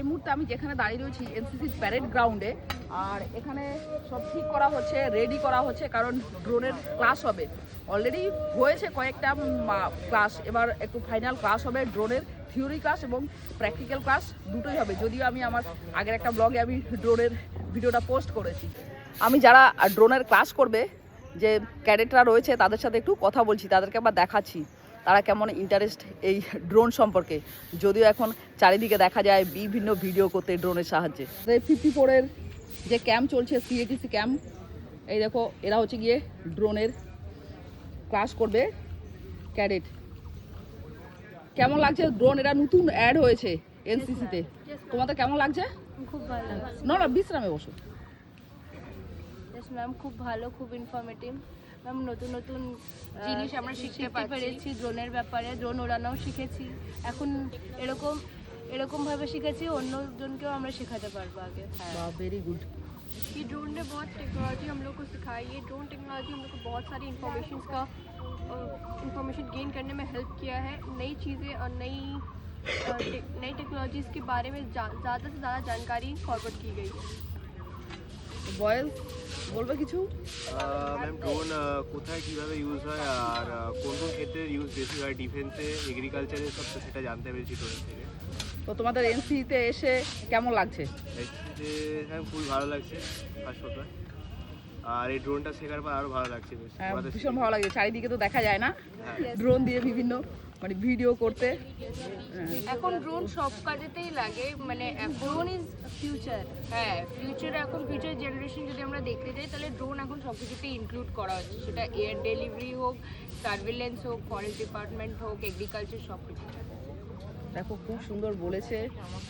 এই মুহূর্তে আমি যেখানে দাঁড়িয়ে রয়েছি এনসিসির প্যারেড গ্রাউন্ডে, আর এখানে সব ঠিক করা হচ্ছে, রেডি করা হচ্ছে, কারণ ড্রোনের ক্লাস হবে। অলরেডি হয়েছে কয়েকটা ক্লাস, এবার একটু ফাইনাল ক্লাস হবে। ড্রোনের থিওরি ক্লাস এবং প্র্যাকটিক্যাল ক্লাস দুটোই হবে। যদিও আমি আমার আগের একটা ব্লগে আমি ড্রোনের ভিডিওটা পোস্ট করেছি। আমি যারা ড্রোনের ক্লাস করবে, যে ক্যাডেটরা রয়েছে, তাদের সাথে একটু কথা বলছি, তাদেরকে আবার দেখাচ্ছি তারা কেমন ইন্টারেস্ট এই ড্রোন সম্পর্কে। যদিও এখন চারিদিকে দেখা যায় বিভিন্ন ভিডিও করতে ড্রোনের সাহায্যে। 54-এর যে ক্যাম্প চলছে, সিএটিসি ক্যাম্প, এই দেখো এরা হচ্ছে গিয়ে ড্রোনের ক্লাস করবে ক্যাডেট। কেমন লাগছে ড্রোন? এরা নতুন অ্যাড হয়েছে এনসিসিতে, তোমাদের কেমন লাগছে? খুব ভালো লাগছে। না বিশ্রামে বসো। ম্যাম খুব ভালো, খুব ইনফরমেটিভ ম্যাম। নতুন নতুন জিনিস আমরা শিখতে পেরেছি ড্রোনের ব্যাপারে, ড্রোন ওড়ানোও শিখেছি। এখন এরকমভাবে শিখেছি, অন্যজনকেও আমরা শেখাতে পারবো আগে। Very good. ये ड्रोन ने बहुत टेक्नोलॉजी हम लोग को सिखाई है। ड्रोन टेक्नोलॉजी हम लोग को बहुत सारी इंफॉर्मेशन गेन करने में हेल्प किया है। नई चीज़ें और नई टेक्नोलॉजीज़ के बारे में ज़्यादा से ज़्यादा जानकारी फॉरवर्ड की गई है। বয়েজ বলবে কিছু? ম্যাম ড্রোন কোথায় কীভাবে ইউজ হয় আর কোন কোন ক্ষেত্রে ইউজ বেশি হয়, ডিফেন্সে, এগ্রিকালচারে, সব তো সেটা জানতে পেরেছি ড্রোনের থেকে। তো তোমাদের এনসিতে এসে কেমন লাগছে? এসে হ্যাঁ খুব ভালো লাগছে ফার্স্ট কথা, আর এই ড্রোনটা শেখার পর আরও ভালো লাগছে বেশ। ভীষণ ভালো লাগছে, চারিদিকে তো দেখা যায় না হ্যাঁ। ড্রোন দিয়ে বিভিন্ন মানে ভিডিও করতে। এখন ড্রোন সব কাজেতেই লাগে, মানে ড্রোন ইজ ফিউচার। হ্যাঁ, ফিউচার, এখন ফিউচার জেনারেশন যদি আমরা দেখতে যাই, তাহলে ড্রোন এখন সব কিছুতেই ইনক্লুড করা হচ্ছে। সেটা এয়ার ডেলিভারি হোক, সার্ভিলেন্স হোক, ফরেস্ট ডিপার্টমেন্ট হোক, এগ্রিকালচার, সব কিছু। দেখো খুব সুন্দর বলেছে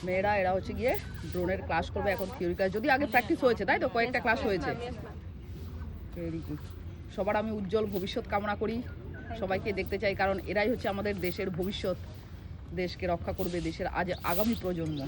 মেয়েরা, এরা হচ্ছে গিয়ে ড্রোনের ক্লাস করবে এখন, থিওরি ক্লাস। যদি আগে প্র্যাকটিস হয়েছে, তাই তো কয়েকটা ক্লাস হয়েছে। Very good. সবার আমি উজ্জ্বল ভবিষ্যৎ কামনা করি, সবাইকে দেখতে চাই, কারণ এরাই হচ্ছে আমাদের দেশের ভবিষ্যৎ। দেশকে রক্ষা করবে, দেশের আগামী প্রজন্ম।